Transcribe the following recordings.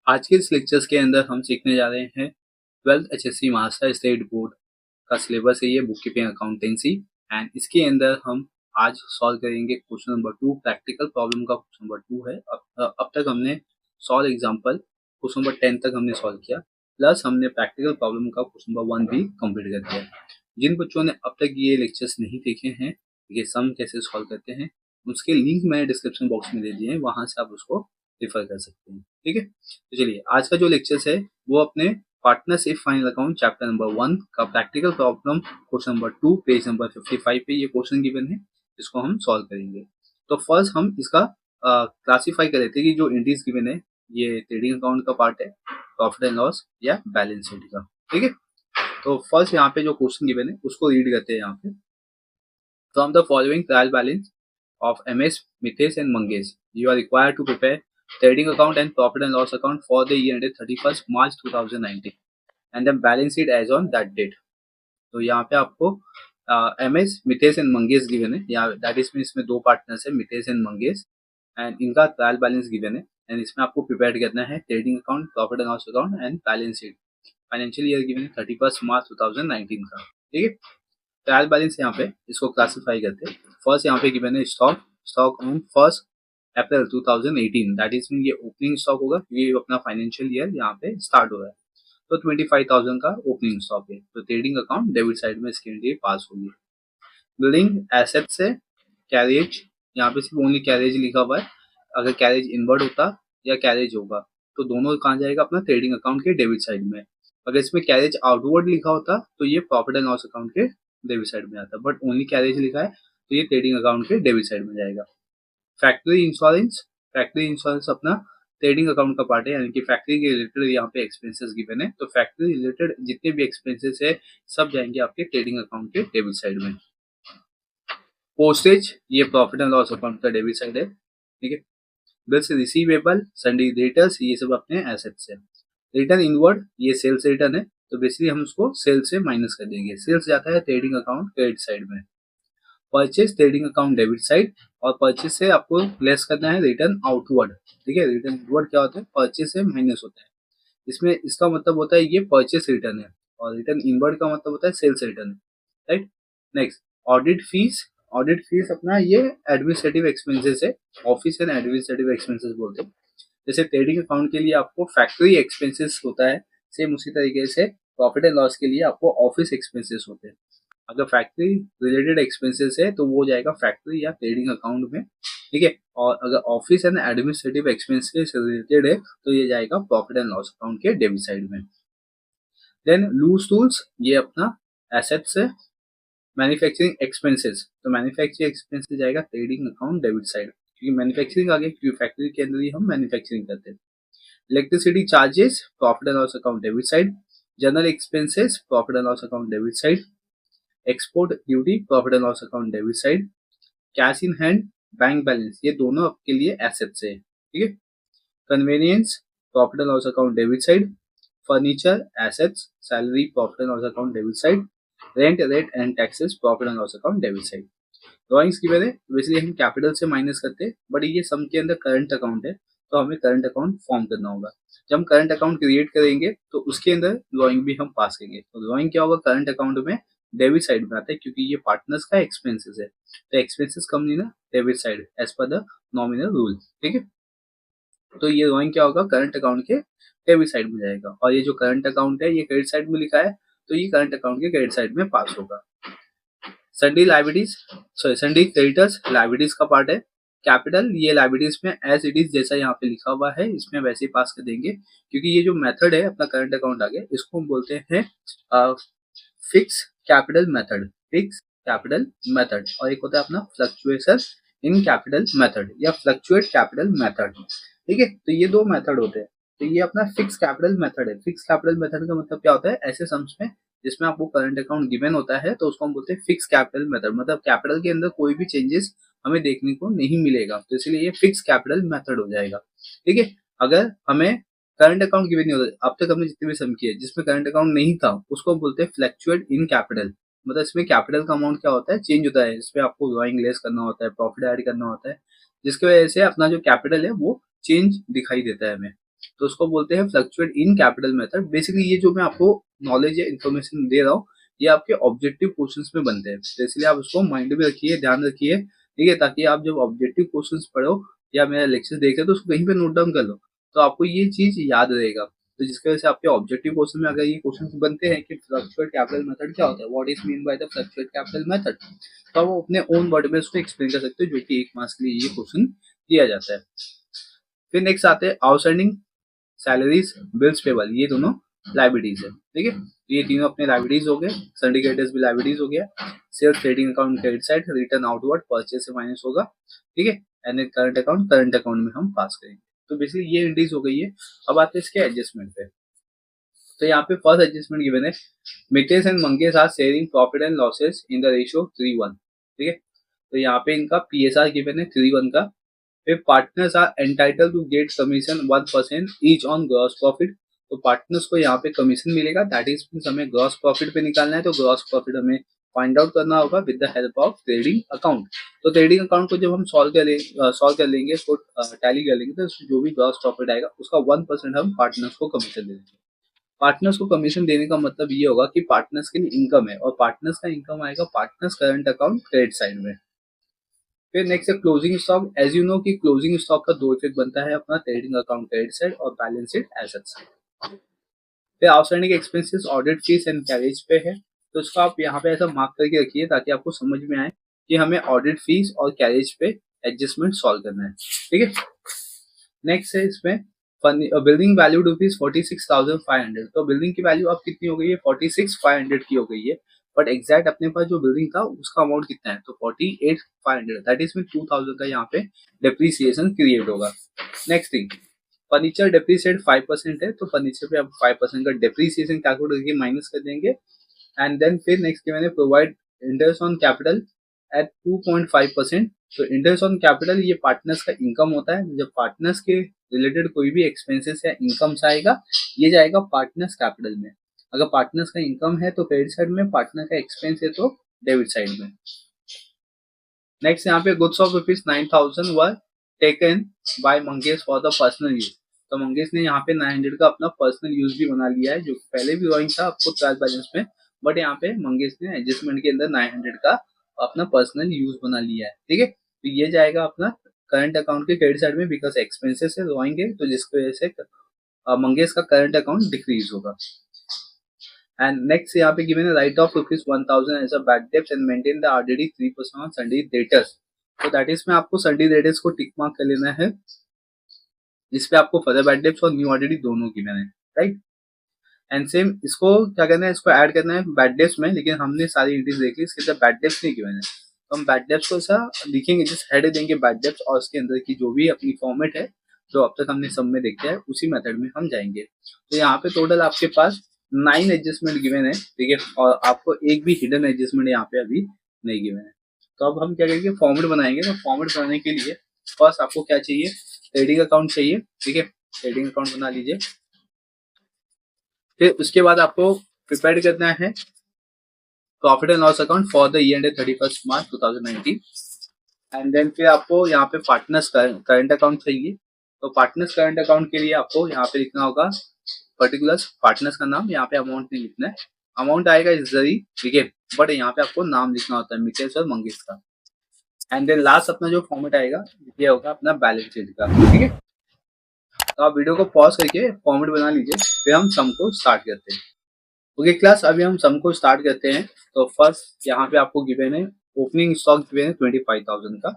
आज के इस लेक्चर्स के अंदर हम सीखने जा रहे हैं 12th HSC Maharashtra state board का सिलेबस है ये बुक कीपिंग अकाउंटेंसी। एंड इसके अंदर हम आज सॉल्व करेंगे क्वेश्चन नंबर 2 प्रैक्टिकल प्रॉब्लम का क्वेश्चन नंबर 2 है। अब तक हमने सॉल्व एग्जांपल क्वेश्चन नंबर 10 तक हमने सॉल्व किया, प्लस हमने प्रैक्टिकल प्रॉब्लम का क्वेश्चन नंबर 1 भी कंप्लीट कर दिया। जिन बच्चों ने अब तक ये लेक्चर्स नहीं देखे हैं, ये सम कैसे सॉल्व करते हैं, उसके लिंक मैंने डिस्क्रिप्शन बॉक्स में दे दिए हैं, वहां से आप उसको रेफर कर सकते हैं। ठीक है, तो चलिए आज का जो लेक्चर्स है वो अपने partnership final account chapter number 1 का practical problem question number 2 page number 55 पे ये क्वेश्चन गिवन है, इसको हम सॉल्व करेंगे। तो फर्स्ट हम इसका क्लासिफाई कर लेते हैं कि जो एंट्रीज गिवन है ये ट्रेडिंग अकाउंट का पार्ट है, प्रॉफिट एंड लॉस या बैलेंस शीट का। ठीक है, तो फर्स्ट यहाँ पे जो क्वेश्चन गिवन है उसको रीड करते हैं। यहाँ पे from the following trial balance of MS, Mitesh and Mangesh, you are required to prepare trading account and profit and loss account for the year ended 31st March 2019 and then balance sheet as on that date। तो यहाँ पे आपको MS, Mitesh and Mangesh given है, यहाँ that is इसमें दो partners है Mitesh and Mangesh, and इनका ट्रायल बैलेंस गिवन है। एंड इसमें आपको प्रिपेयर करना है trading account, profit and loss account and balance sheet. Financial year given है 31st मार्च 2019 का। ठीक है, ट्रायल बैलेंस यहाँ पे इसको क्लासिफाई करते हैं। फर्स्ट यहाँ पे गिवन है stock on 1 April 2018, that is mean ये ओपनिंग स्टॉक होगा, ये अपना फाइनेंशियल ईयर यहाँ पे स्टार्ट हो रहा है। तो 25,000 का ओपनिंग स्टॉक है, तो ट्रेडिंग अकाउंट डेबिट साइड में इसके लिए पास होगी। बिल्डिंग एसेट से कैरेज, यहाँ पे सिर्फ ओनली कैरेज लिखा हुआ है, अगर कैरेज इनवर्ड होता या कैरेज होगा तो दोनों कहाँ जाएगा, अपना ट्रेडिंग अकाउंट के डेबिट साइड में। अगर इसमें कैरेज आउटवर्ड लिखा होता तो ये प्रॉफिट एंड लॉस अकाउंट के डेबिट साइड में आता, बट ओनली कैरेज लिखा है तो ये ट्रेडिंग अकाउंट के डेबिट साइड में जाएगा। फैक्ट्री इंश्योरेंस अपना ट्रेडिंग अकाउंट का पार्ट है, यानी कि फैक्ट्री के रिलेटेड यहाँ पे एक्सपेंसेस गिवन है, तो फैक्ट्री रिलेटेड जितने भी एक्सपेंसेस है सब जाएंगे आपके ट्रेडिंग अकाउंट के डेबिट साइड में। पोस्टेज ये प्रॉफिट एंड लॉस अकाउंट का डेबिट साइड है। ठीक है, बिल्स रिसीवेबल, सन्डी डेटर्स ये सब अपने एसेट्स है। रिटर्न इनवर्ड ये सेल्स रिटर्न है, तो बेसिकली हम उसको सेल्स से माइनस कर देंगे। सेल्स जाता है ट्रेडिंग अकाउंट क्रेडिट साइड में। Purchase trading account debit side, और परचेज से आपको लेस करना है रिटर्न आउटवर्ड। ठीक है, रिटर्न इनवर्ड क्या होता है, परचेज से माइनस होता है, इसमें इसका मतलब होता है ये परचेज रिटर्न है, और रिटर्न इनवर्ड का मतलब होता है सेल्स रिटर्न है। राइट, नेक्स्ट ऑडिट फीस अपना ये एडमिनिस्ट्रेटिव एक्सपेंसेस है, ऑफिस एंड एडमिनिस्ट्रेटिव एक्सपेंसेस बोलते हैं। जैसे ट्रेडिंग अकाउंट के लिए आपको फैक्ट्री एक्सपेंसेस होता है, सेम उसी तरीके से प्रॉफिट एंड लॉस के लिए आपको ऑफिस एक्सपेंसेस होते हैं। अगर फैक्ट्री रिलेटेड एक्सपेंसेस है तो वो जाएगा फैक्ट्री या ट्रेडिंग अकाउंट में। ठीक है, और अगर office and administrative expenses related है तो ये जाएगा प्रॉफिट एंड लॉस अकाउंट के डेबिट साइड में। देन लूज टूल्स ये अपना एसेट्स है। मैन्युफैक्चरिंग एक्सपेंसेस, तो मैन्युफैक्चरिंग एक्सपेंसेस जाएगा ट्रेडिंग अकाउंट डेबिट साइड, क्योंकि मैन्युफैक्चरिंग आ गया, क्योंकि फैक्ट्री के अंदर ही हम मैन्युफैक्चरिंग करते हैं। Electricity charges profit and loss account debit side. General expenses profit and loss account debit side. Export duty profit and loss account debit side. Cash in hand, bank balance, ये दोनों आपके लिए assets है। ठीक है, convenience profit and loss account debit side. Furniture assets, salary profit and loss account debit side. Rent rate and taxes profit and loss account debit side. Drawings की वजह basically हम कैपिटल से माइनस करते हैं, but ये सम के अंदर current account है तो हमें करंट अकाउंट फॉर्म करना होगा। जब हम करंट अकाउंट क्रिएट करेंगे तो उसके अंदर ड्रॉइंग भी हम पास करेंगे। तो ड्रॉइंग क्या होगा, करंट अकाउंट में डेबिट साइड में आता है, क्योंकि ये पार्टनर्स का एक्सपेंसेस है, तो एक्सपेंसेस कम नहीं ना debit side as per the nominal rule. ठीक है, तो ये ड्रॉइंग क्या होगा, करंट अकाउंट के डेबिट साइड में जाएगा, और ये जो करंट अकाउंट है ये क्रेडिट साइड में लिखा है तो ये करंट अकाउंट के क्रेडिट साइड में पास होगा। सन्डी क्रेडिटर्स लाइबिलिटीज का पार्ट है। कैपिटल ये लाइबिलिटीज में एज इट इज जैसा यहाँ पे लिखा हुआ है इसमें वैसे ही पास कर देंगे, क्योंकि ये जो मेथड है अपना करंट अकाउंट आ गया, इसको हम बोलते हैं फिक्स कैपिटल मेथड, और एक होता है अपना फ्लक्चुएशन इन कैपिटल मेथड या फ्लक्चुएट कैपिटल मेथड। ठीक है, तो ये दो मेथड होते हैं, तो ये अपना फिक्स कैपिटल मेथड है। फिक्स कैपिटल मेथड का मतलब क्या होता है, ऐसे सम्स में जिसमें आपको करंट अकाउंट गिवन होता है तो उसको हम बोलते हैं फिक्स कैपिटल मेथड, मतलब कैपिटल के अंदर कोई भी चेंजेस हमें देखने को नहीं मिलेगा, तो इसलिए ये फिक्स कैपिटल मेथड हो जाएगा। ठीक है, अगर हमें करंट अकाउंट गिवन नहीं होता, अब तक हमने जितने भी सम किए जिसमें करंट अकाउंट नहीं था उसको बोलते हैं फ्लक्चुएट इन कैपिटल, मतलब इसमें कैपिटल का अमाउंट क्या होता है, चेंज होता है, इसमें आपको ड्रॉइंग लेस करना होता है, प्रॉफिट ऐड करना होता है, जिसकी वजह से अपना जो कैपिटल है वो चेंज दिखाई देता है हमें। तो उसको बोलते हैं fluctuate in capital method. Basically ये जो मैं आपको नॉलेज या इन्फॉर्मेशन दे रहा हूँ ये आपके ऑब्जेक्टिव क्वेश्चंस में बनते हैं, तो इसलिए आप उसको माइंड में रखिए, ध्यान रखिए, ठीक है, ताकि आप जब ऑब्जेक्टिव क्वेश्चंस पढ़ो या मेरा लेक्चर देखे तो उसको कहीं पे नोट डाउन कर लो, तो आपको ये चीज याद रहेगा। तो जिसकी वजह से आपके ऑब्जेक्टिव क्वेश्चन में अगर ये क्वेश्चन बनते हैं कि फ्लक्चुएट कैपिटल मेथड क्या होता है, what is mean by the fluctuate capital method, तो आप अपने ओन वर्ड में उसको एक्सप्लेन कर सकते हो, जो कि 1 मार्क्स के लिए ये क्वेश्चन दिया जाता है। फिर नेक्स्ट आते हैं आउटस्टैंडिंग सैलरीज बिल्स पेबल, ये दोनों लाइबिलिटीज है, ठीक है, तो ये तीनों अपने लाइबिलिटीज हो गए, सिंडिकेटर्स भी लाइबिलिटीज हो गया, sales trading account credit side, return outward purchase से माइनस होगा, ठीक है, एंड करंट अकाउंट में हम पास करेंगे। तो बेसिकली ये एंट्रीज हो गई है। अब आते हैं इसके एडजस्टमेंट पे। तो यहाँ पे फर्स्ट एडजस्टमेंट गिवन है, Mitesh and Mangesh are sharing profit and losses in the ratio 3:1, ठीक है, तो यहाँ पे इनका पीएसआर गिवन है 3:1 का। फिर partners are entitle to get commission 1% each on gross profit, तो पार्टनर्स को यहाँ पे कमीशन मिलेगा, दैट इज हमें ग्रॉस प्रॉफिट पे निकालना है, तो ग्रॉस प्रॉफिट हमें फाइंड आउट करना होगा with the help of trading account. तो ट्रेडिंग अकाउंट को जब हम सॉल्व कर लेंगे, इसको टैली कर लेंगे, तो जो भी ग्रॉस प्रॉफिट आएगा उसका 1% हम पार्टनर्स को कमीशन दे देंगे। पार्टनर्स को कमीशन देने का मतलब ये होगा कि पार्टनर्स के लिए इनकम है, और पार्टनर्स का इनकम आएगा partners current account credit side में। फिर नेक्स्ट है closing stock. As you know कि क्लोजिंग स्टॉक का दो इफेक्ट बनता है, अपना ट्रेडिंग अकाउंट क्रेडिट साइड और बैलेंस शीट एसेट साइड। फिर outstanding expenses audit fees and carriage पे है, तो इसको आप यहाँ पे ऐसा मार्क करके रखिए ताकि आपको समझ में आए कि हमें ऑडिट फीस और कैरेज पे एडजस्टमेंट सॉल्व करना है, ठीक है। नेक्स्ट है इसमें बिल्डिंग वैल्यू रुपीज 46,500, तो बिल्डिंग की वैल्यू अब कितनी हो गई है, 46,500 की हो गई है, बट एग्जैक्ट अपने पास जो बिल्डिंग था उसका अमाउंट कितना है, तो 48,500, दैट इज में 2,000 का यहाँ पे डेप्रीसिएशन क्रिएट होगा। नेक्स्ट थिंग, फर्नीचर डेप्रीसिएट 5% है, तो फर्नीचर पे आप 5% का डेप्रीसिएशन कैलकुलेट करके माइनस कर देंगे। एंड देन फिर नेक्स्ट मैंने provide interest on capital eight 2.5%, तो इंटरेस्ट ऑन कैपिटल ये पार्टनर्स का इनकम होता है, जब पार्टनर्स के रिलेटेड कोई भी एक्सपेंसेस या इनकम्स आएगा ये जाएगा पार्टनर्स कैपिटल में। अगर पार्टनर्स का इनकम है तो क्रेडिट साइड में, पार्टनर का एक्सपेंस है तो डेबिट साइड में। नेक्स्ट यहाँ पे goods of rupees 9,000 were taken by Mangesh for the personal use, तो मंगेश ने यहाँ पे 900 का अपना पर्सनल यूज भी बना लिया है, जो पहले भी ड्रॉइंग था आपको ट्रायल बैलेंस में, बट यहाँ पे मंगेश ने एडजस्टमेंट के अंदर 900 का अपना पर्सनल यूज बना लिया है, ठीक है, तो ये जाएगा अपना करंट अकाउंट के क्रेडिट साइड में, बिकॉज एक्सपेंसेस है ड्रॉइंग है, तो जिसकी वजह से मंगेश का करंट अकाउंट डिक्रीज होगा। एंड नेक्स्ट यहाँ पे गिवन है write off rupees 1,000 as a bad debts and maintain the RDD 3% on sundry debtors, तो दैट इज में आपको संडे डेटर्स को टिक मार्क कर लेना है, इस पे आपको फर्दर बैड डेब्ट्स और न्यू आरडीडी दोनों गिवन है, राइट। एंड सेम इसको क्या करना है, इसको ऐड करना है बैड डेब्ट्स में, लेकिन हमने सारी एंट्रीज देख ली, इसके अंदर बैड डेब्ट्स नहीं गिवन है, तो हम बैड डेब्ट्स को ऐसा लिखेंगे, जिस हेड देंगे बैड डेब्ट्स और उसके अंदर की जो भी अपनी फॉर्मेट है जो अब तक हमने सब में देखा है उसी मेथड में हम जाएंगे। तो यहाँ पे टोटल आपके पास 9 एडजस्टमेंट गिवन है, ठीक है, और आपको एक भी हिडन एडजस्टमेंट यहाँ पे अभी नहीं गिवन है। तो अब हम क्या करेंगे, फॉर्मेट बनाएंगे, तो फॉर्मेट बनाने के लिए फर्स्ट आपको क्या चाहिए, ट्रेडिंग अकाउंट चाहिए, ठीक है, ट्रेडिंग अकाउंट बना लीजिए। फिर उसके बाद आपको प्रिपेयर करना है profit and loss account for the year end 31 March 2019, and then फिर आपको यहाँ पे पार्टनर्स करंट अकाउंट चाहिए, तो पार्टनर्स करंट अकाउंट के लिए आपको यहाँ पे लिखना होगा पर्टिकुलर्स पार्टनर्स का नाम, यहाँ पे अमाउंट नहीं लिखना है, अमाउंट आएगा इस जरिए, ठीक है, बट यहाँ पे आपको नाम लिखना होता है मिकेश और मंगेश का। एंड देन लास्ट अपना जो फॉर्मेट आएगा ये होगा अपना बैलेंस शीट का, ठीक है। तो आप वीडियो को पॉज करके फॉर्मेट बना लीजिए, फिर हम सम को स्टार्ट करते हैं। ओके क्लास, अभी हम सम को स्टार्ट करते हैं। तो फर्स्ट यहाँ पे आपको गिवन है ओपनिंग स्टॉक गिवन है 25,000 का,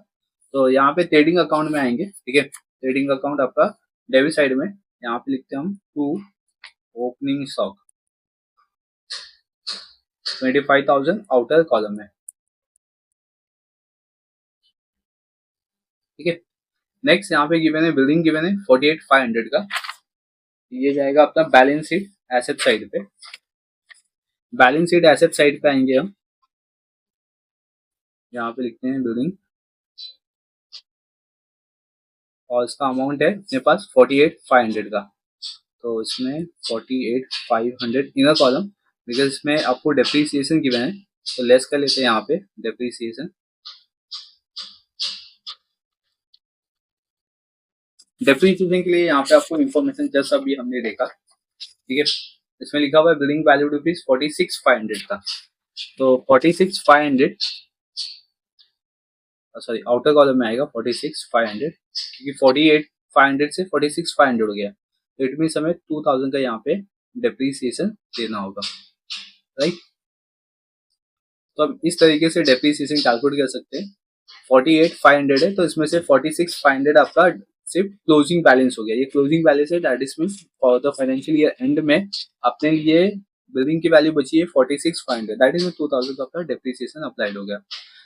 तो यहाँ पे ट्रेडिंग अकाउंट में आएंगे, ठीक है, ट्रेडिंग अकाउंट आपका डेबिट साइड में, यहाँ पे लिखते हैं हम to opening stock 25,000 outer column में, ठीक है। नेक्स्ट यहाँ पे गिवन है बिल्डिंग गिवन है 48,500 का, ये जाएगा अपना बैलेंस शीट एसेट साइड पे, बैलेंस शीट एसेट साइड पे आएंगे हम, यहाँ पे लिखते हैं बिल्डिंग और इसका अमाउंट है अपने पास 48,500 का, तो इसमें 48,500 इनर कॉलम, बिकॉज इसमें आपको डेप्रीसिएशन गिवन है तो लेस कर लेते हैं यहाँ पे डेप्रीसिएशन, डेप्रीसिएशन के लिए यहाँ पे आपको इन्फॉर्मेशन जस्ट अभी हमने देखा, ठीक है। इसमें लिखा हुआ है बिलिंग वैल्यू रुपीज 46,500 का, तो 46,500 सॉरी आउटर कॉलम में आएगा 46,500, क्योंकि 48,500 से 46,500 हो गया, तो इट मीन हमें 2,000 का यहाँ पे डेप्रीसिएशन देना होगा, राइट। तो अब इस तरीके से डेप्रीसिएशन कैलकुलेट कर सकते हैं। 48,500 है तो इसमें से 46,500 आपका सिर्फ क्लोजिंग बैलेंस हो गया, ये क्लोजिंग बैलेंस है, that is mean for the financial year and में अपने लिए बिलिंग की वैल्यू बची है 46,500, दैट इज 2,000 का आपका डेप्रीसिएशन अप्लाइड हो गया।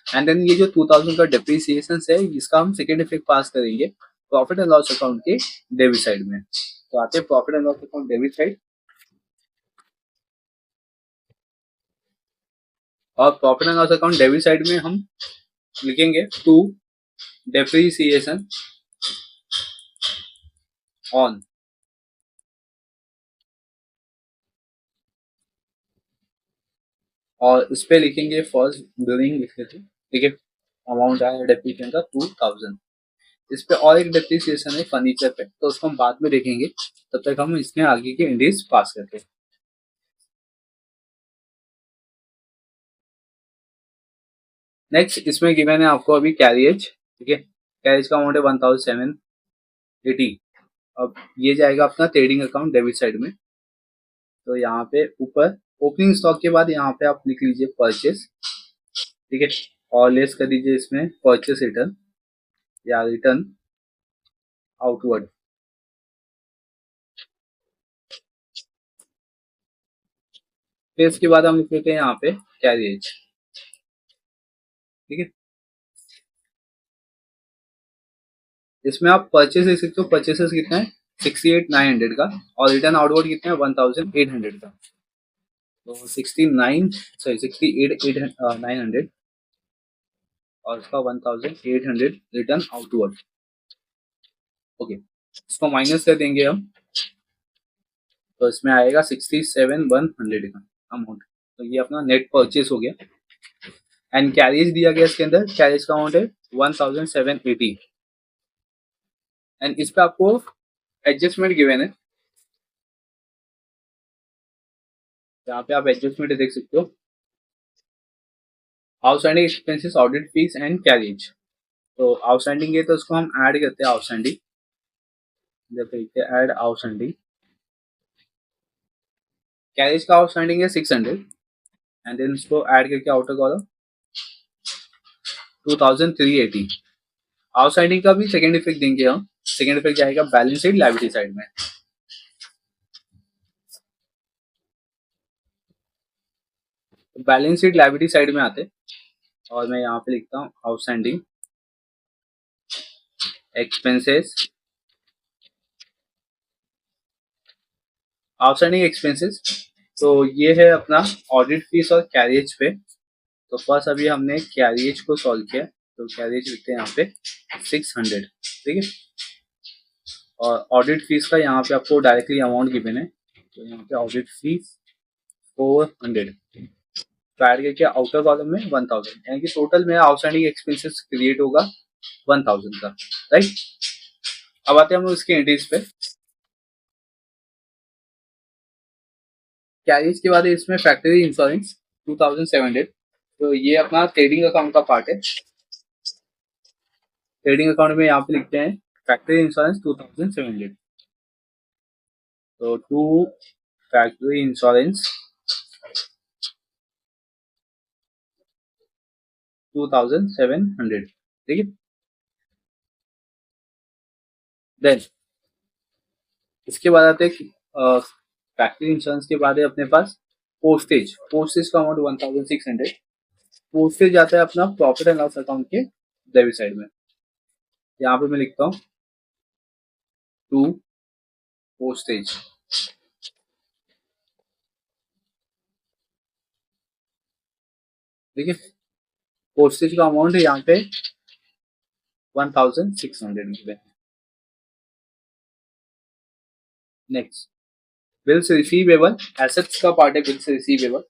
एंड देन ये जो 2,000 का डेप्रीसिएशन है इसका हम सेकेंड इफेक्ट पास करेंगे प्रॉफिट एंड लॉस अकाउंट के डेबिट साइड में। तो आते हैं profit and loss account debit side, और profit and loss account debit side में हम लिखेंगे टू डेप्रीसिएशन ऑन, और इस पे लिखेंगे फर्स्ट बिलिंग लिख लेते हैं, ठीक है। अमाउंट आया डेप्रीसिएशन का 2,000। इस पे और एक डेप्रीसिएशन है फर्नीचर पे, तो उसको हम बाद में देखेंगे, तब तक हम इसमें आगे के इंडेक्स पास करते हैं। नेक्स्ट इसमें गिवन है आपको अभी कैरियज, ठीक है। कैरियज का अमाउंट है 1,780। अब ये जाएगा अपना ट्रेडिंग अकाउंट डेबिट साइड में, तो यहाँ पे ऊपर ओपनिंग स्टॉक के बाद यहाँ पे आप लिख लीजिए परचेस, ठीक है, और लेस कर दीजिए इसमें परचेस रिटर्न या रिटर्न आउटवर्ड। फिर इसके बाद हम लिख लेते हैं यहाँ पे कैरियज, ठीक है। इसमें आप परचेस देख सकते हो, परचेसेस कितना है 68,900 का, और रिटर्न आउटवर्ड कितना है 1,800 का, तो 68,900 और उसका 1,800 रिटर्न आउटवर्ड, ओके। इसको माइनस कर देंगे हम, तो इसमें आएगा 67,100 का अमाउंट, तो ये अपना नेट परचेस हो गया। एंड कैरिज दिया गया इसके अंदर, कैरिज का अमाउंट है 1,780। एंड इस पे आपको एडजस्टमेंट गिवन है, यहाँ पे आप एडजस्टमेंट देख सकते हो, outstanding expenses audit fees and carriage. तो आउटस्टैंडिंग है तो उसको हम ऐड करते हैं आउटस्टैंडिंग, जब ऐड आउटस्टैंडिंग, कैरिज का आउटस्टैंडिंग है 600, एंड देन उसको ऐड करके आउटर कॉलम 2,380। आउटस्टैंडिंग का भी सेकेंड इफेक्ट देंगे हम, सेकेंड इफेक्ट जाएगा बैलेंस शीट लायबिलिटी साइड में। बैलेंस शीट लायबिलिटी साइड में आते, और मैं यहाँ पे लिखता हूँ आउटस्टैंडिंग एक्सपेंसेस, आउटस्टैंडिंग एक्सपेंसेस, तो ये है अपना ऑडिट फीस और कैरिज पे। तो फर्स्ट अभी हमने कैरिज को सॉल्व किया, तो कैरिज लिखते हैं यहाँ पे 600, ठीक है। और ऑडिट फीस का यहाँ पे आपको डायरेक्टली अमाउंट गिवन है, तो यहाँ पे ऑडिट फीस 400, तो ऐड करके आउटर कॉलम में 1,000, यानी कि टोटल में आउटस्टैंडिंग एक्सपेंसेस क्रिएट होगा 1,000 का, राइट। अब आते हैं हम इसके एंट्रीज पे। कैरिज के बाद इसमें फैक्ट्री इंश्योरेंस 2,700, तो ये अपना ट्रेडिंग अकाउंट का पार्ट है। ट्रेडिंग अकाउंट में यहाँ पे लिखते हैं फैक्ट्री इंश्योरेंस 2,700, तो टू फैक्ट्री इंश्योरेंस 2,700, ठीक है। देन इसके बाद आते हैं फैक्ट्री इंश्योरेंस के बाद है अपने पास पोस्टेज, पोस्टेज का अमाउंट 1,600। पोस्टेज आता है अपना प्रॉफिट एंड लॉस अकाउंट के डेबिट साइड में, यहाँ पे मैं लिखता हूँ टू पोस्टेज, ठीक है। पोस्टेज का अमाउंट है यहाँ पे 1,600 रुपए। नेक्स्ट बिल्स रिसीवेबल, एसेट्स का पार्ट है बिल्स रिसीवेबल,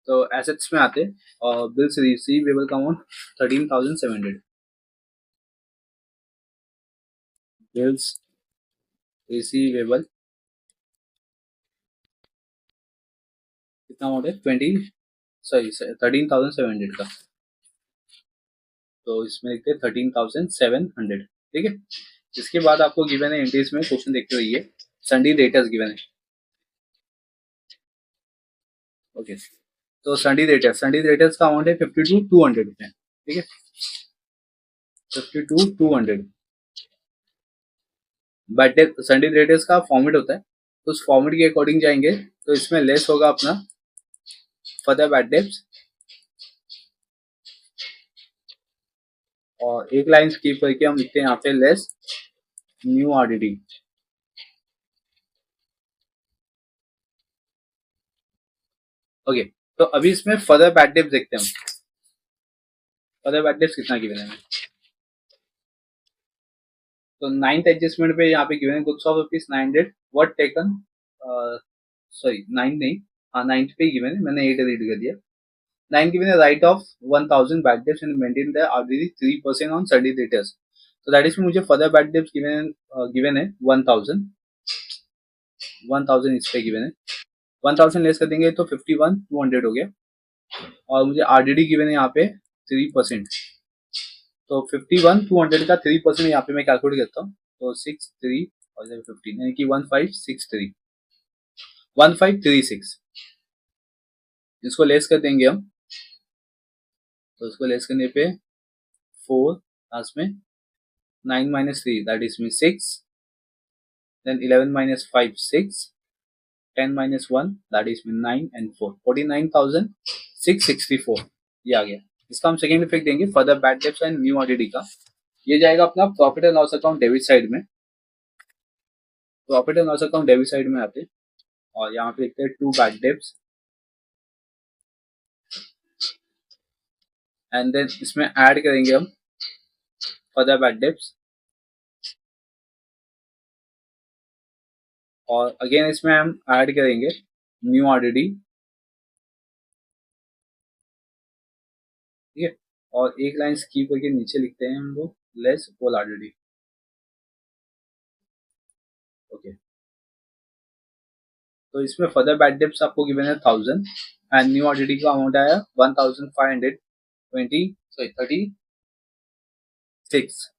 तो एसेट्स में आते हैं, और बिल्स रिसीवेबल का अमाउंट 13,700, बिल्स रिसीवेबल कितना अमाउंट है 13,700 का, तो इसमें लिखते हैं 13,700। ठीक है, इसके बाद आपको गिवन है एंट्रीज में क्वेश्चन देखते हुए ये संडे डेटर्स गिवन है। ओके, तो संडे डेटर्स का अमाउंट है 52,200 रुपए। ठीक है, 52,200। बट संडे डेटर्स का फॉर्मेट होता है, तो उस फॉर्मेट के अकॉर्डिंग जाएंगे तो इसमें लेस होगा अपना फर्दर बैड डेब्ट्स, और एक लाइन स्किप करके हम लिखते हैं यहाँ पे लेस न्यू आरडीडी। ओके, तो अभी इसमें फर्दर बैड डेब्ट्स देखते हैं हम। फर्दर बैड डेब्ट्स कितना गिवन है, तो नाइन्थ एडजस्टमेंट पे यहाँ पे गिवन है goods of rupees 900 what taken, sorry 9 नहीं, हाँ 9th पे गिवन है, मैंने 8 रीड कर दिया। 9 गिवन है write of 1000 bad debts and maintain the RDD 3% on sundry debtors, तो दैट इज मुझे फर्दर बैड डेब्ट्स गिवन है 1000, 1000 इस पे गिवन है, 1000 लेस कर देंगे तो 51,200 हो गया, और मुझे आरडीडी गिवन है यहाँ पे 3%, तो 51,200 का 3% यहाँ पे मैं कैलकुलेट करता हूँ, तो 63 और 15 यानी कि 1563, 1536, इसको लेस कर देंगे हम, तो इसको लेस करने पे 4 लास्ट में, 9 minus 3 that is mean 6, then 11 minus 5 6, 10 minus 1 that is mean 9 and 4 49,664, ये आ गया। इसका हम सेकेंड इफेक्ट देंगे further bad debts and new RDD का, ये जाएगा अपना profit and loss account debit side में। Profit and loss account debit side में आते हैं और यहाँ पे लिखते हैं to bad debts, and then इसमें ऐड करेंगे हम फर्दर बैड डेब्ट्स, और अगेन इसमें हम ऐड करेंगे न्यू आरडीडी। ठीक है, और एक लाइन स्कीप करके नीचे लिखते हैं हम लोग लेस ओल आरडीडी। ओके, तो इसमें फर्दर बैड डेब्ट्स आपको गिवन है 1000 एंड न्यू आरडीडी का अमाउंट आया 1520 सॉरी 36।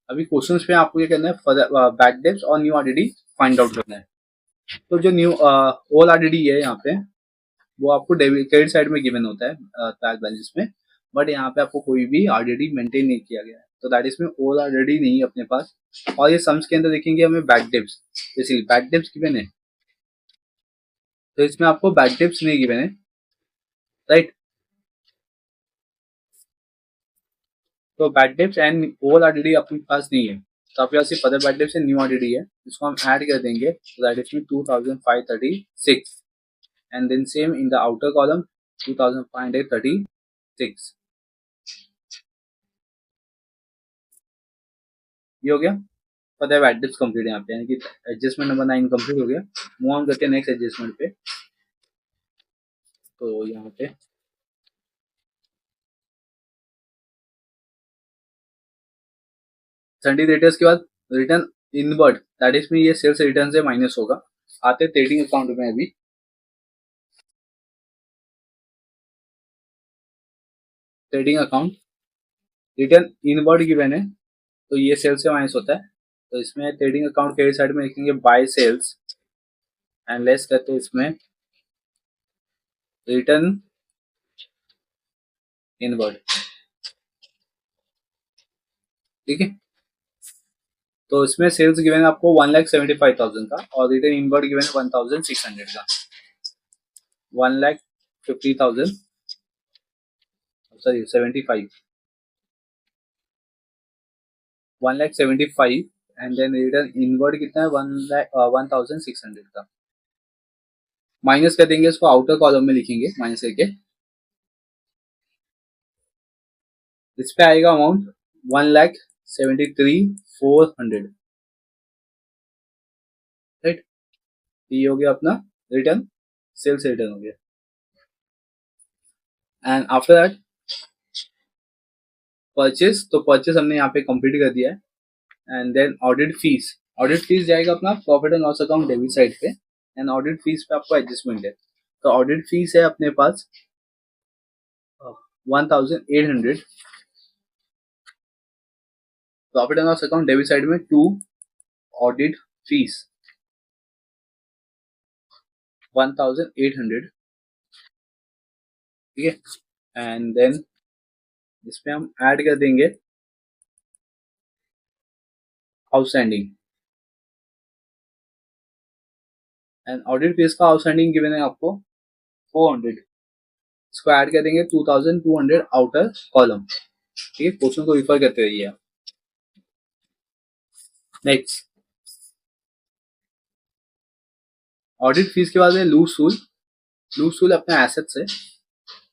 अभी क्वेश्चंस पे आपको क्या करना है, फर्दर बैड डेब्ट्स और न्यू आरडीडी फाइंड आउट करना है। तो जो न्यू ओल आरडीडी है यहाँ पे, वो आपको डेबिट क्रेडिट साइड में गिवन होता है ट्रायल बैलेंस में, बट यहाँ पे आपको कोई भी आरडीडी मेंटेन नहीं किया गया है, तो दैट इसमें ओल आरडीडी नहीं है अपने पास। और ये सम्स के अंदर देखेंगे हमें bad debts, basically bad debts given है, तो इसमें आपको बैड डेब्ट्स नहीं गिवन है, राइट। तो बैड डेब्ट्स एंड ओल आरडीडी अपने पास नहीं है, तो आपके पास सिर्फ further bad debts and new RDD है, इसको हम ऐड कर देंगे, तो दैट इसमें 2536, and then same in the outer column 2536, ये हो गया फर्दर बैड डेब्ट्स कंप्लीट यहाँ पे, यानी कि एडजस्टमेंट नंबर 9 कंप्लीट हो गया। मूव ऑन करते हैं नेक्स्ट एडजस्टमेंट पे, तो यहाँ पे संडे डेटर्स के बाद रिटर्न इनवर्ड, दैट इज में ये सेल्स रिटर्न से माइनस होगा। आते ट्रेडिंग अकाउंट में, अभी trading account return inward given है, तो ये सेल्स से माइनस होता है, तो इसमें ट्रेडिंग अकाउंट क्रेडिट साइड में लिखेंगे बाय सेल्स एंड लेस करते हैं इसमें रिटर्न इनवर्ड। ठीक है, तो इसमें सेल्स गिवन है आपको 1,75,000 का, और रिटर्न इनवर्ड गिवन है 1,600 का, 1,50,000 sorry 75, 1,75,000 and then return inward कितना है 1,600 का। माइनस कर देंगे, इसको आउटर कॉलम में लिखेंगे माइनस करके, इस पे आएगा अमाउंट 1,73,400, राइट। ये हो गया अपना रिटर्न, सेल्स रिटर्न हो गया, एंड आफ्टर दैट परचेस, तो परचेस हमने यहाँ पे कंप्लीट कर दिया है। एंड देन ऑडिट फीस जाएगा अपना profit and loss account debit side पे, एंड ऑडिट फीस पे आपको एडजस्टमेंट है। तो ऑडिट फीस है अपने पास 1800, profit and loss account debit side में 2 ऑडिट फीस 1800, ठीक है। एंड देन इसमें हम ऐड कर देंगे आउटस्टैंडिंग, एंड ऑडिट फीस का आउटस्टैंडिंग गिवन है आपको 400, इसको ऐड कर देंगे 2200 आउटर कॉलम, ठीक है। क्वेश्चन को रिफर करते रहिए। नेक्स्ट, ऑडिट फीस के बाद है लूज सूल अपने एसेट से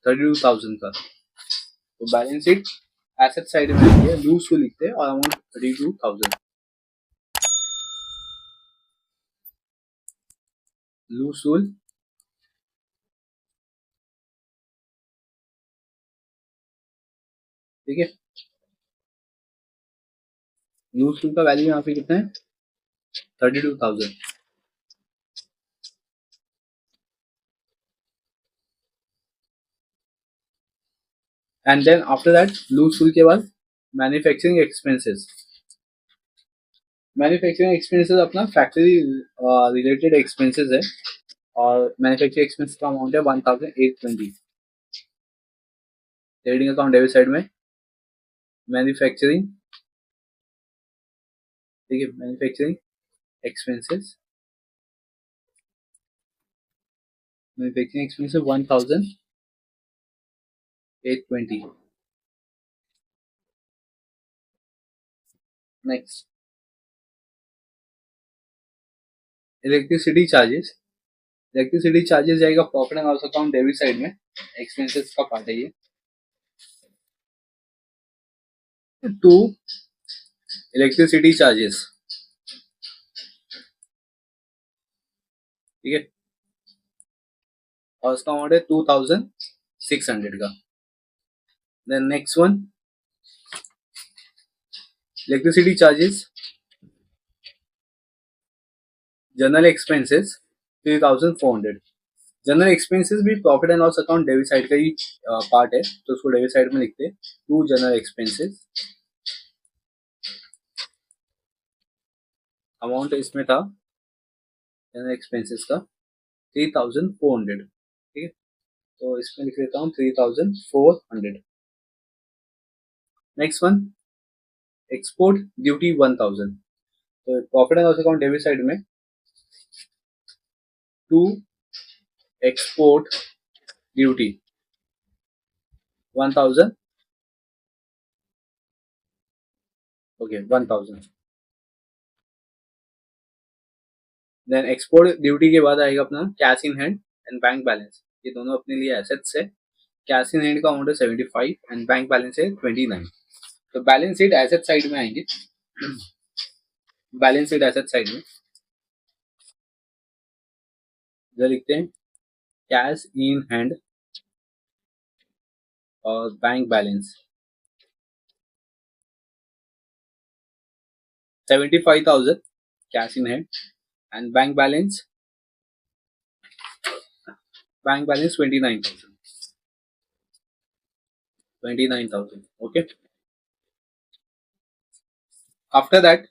32,000 का, तो बैलेंस शीट एसेट साइड में आएंगे, लूज सूल लिखते हैं और अमाउंट 32,000, लूज सूल, ठीक है। लूज सूल का वैल्यू यहाँ पे कितना है 32,000। And then after that loose सूल के बाद मैन्युफैक्चरिंग एक्सपेंसेस, मैन्युफैक्चरिंग एक्सपेंसेस अपना फैक्ट्री रिलेटेड एक्सपेंसेस है, और मैन्युफैक्चरिंग एक्सपेंस का अमाउंट है 1820। ट्रेडिंग अकाउंट डेबिट साइड में मैन्युफैक्चरिंग, ठीक है, manufacturing expenses, manufacturing expenses 1820। Next, electricity charges, electricity charges जाएगा profit and loss account debit side में, एक्सपेंसेस का पार्ट है ये। टू इलेक्ट्रिसिटी चार्जेस, ठीक है, और उसका अमाउंट है 2600 का। Then next one, electricity charges, general expenses 3400। General expenses भी profit and loss account debit side का ही पार्ट है, तो उसको डेबिट साइड में लिखते हैं। टू जनरल एक्सपेंसेस, अमाउंट इसमें था जनरल एक्सपेंसेस का 3400, ठीक है, तो इसमें लिख लेता हूँ 3400। नेक्स्ट वन, एक्सपोर्ट ड्यूटी 1000, तो profit and loss account debit side में to export duty 1000, okay 1000। Then export duty के बाद आएगा अपना cash in hand and bank balance, ये दोनों अपने लिए एसेट्स है। कैश इन हैंड का अमाउंट है 75 एंड बैंक बैलेंस है 29। तो बैलेंस शीट एसेट साइड में आएंगे, बैलेंस शीट एसेट साइड में जो लिखते हैं कैश इन हैंड और bank balance 75,000 cash in hand and bank balance 29,000, okay. After that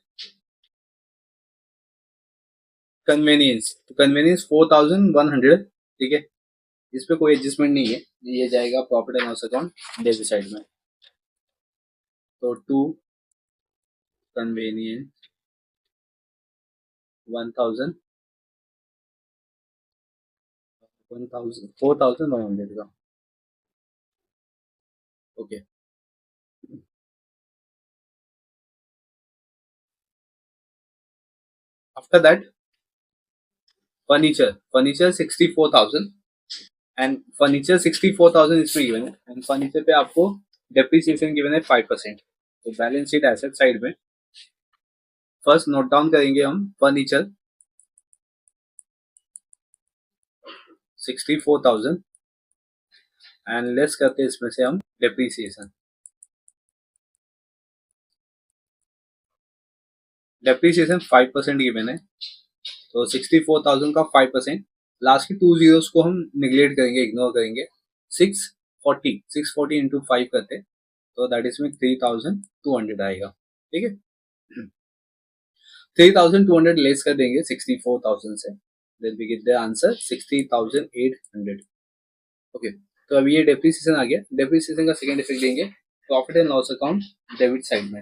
convenience, तो कन्वेनियंस 4100, ठीक है, इस पे कोई एडजस्टमेंट नहीं है, ये जाएगा profit and loss account debit side में। तो टू कन्वेनियंस 1000, 4100 का, okay. After that furniture 64,000, and furniture 64,000 इसमें गिवन है, एंड फर्नीचर पे आपको डेप्रिसिएशन गिवन है 5%। तो बैलेंस शीट एसेट साइड में फर्स्ट नोट डाउन करेंगे हम फर्नीचर 64,000 एंड लेस करते हैं इसमें से हम डेप्रिसिएशन, डेप्रिसिएशन 5% गिवन है, तो 64,000 का 5%, लास्ट की 2 जीरोस को हम निगलेक्ट करेंगे, इग्नोर करेंगे। 640 इंटू 5 करते, तो दैट इज में 3,200 आएगा। ठीक है, 3,200 लेस कर देंगे 64,000 से, then we get the answer 60,800। Okay, तो अभी ये डेप्रिसिएशन आ गया। डेप्रिसिएशन का सेकंड इफेक्ट देंगे profit and loss account debit side में।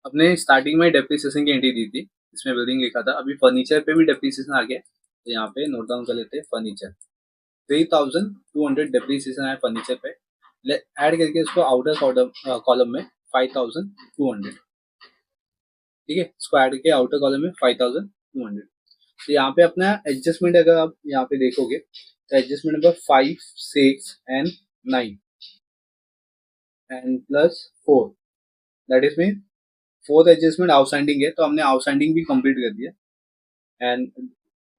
अपने स्टार्टिंग में डेप्रिसिएशन की एंट्री दी थी, इसमें बिल्डिंग लिखा था, अभी फर्नीचर पे भी डेप्रिसिएशन आ गया, तो यहाँ पे नोट डाउन कर लेते हैं फर्नीचर। 3,200 डेप्रिसिएशन है फर्नीचर पे, ऐड करके इसको आउटर कॉलम में 5,200। ठीक है, इसको ऐड करके आउटर कॉलम में 5,200। तो यहाँ पे अपना एडजस्टमेंट अगर आप यहाँ पे देखोगे तो adjustment number 5, 6 and 9 and plus 4, that is mean 4th adjustment outstanding है, तो हमने आउटस्टैंडिंग भी कंप्लीट कर दिया। एंड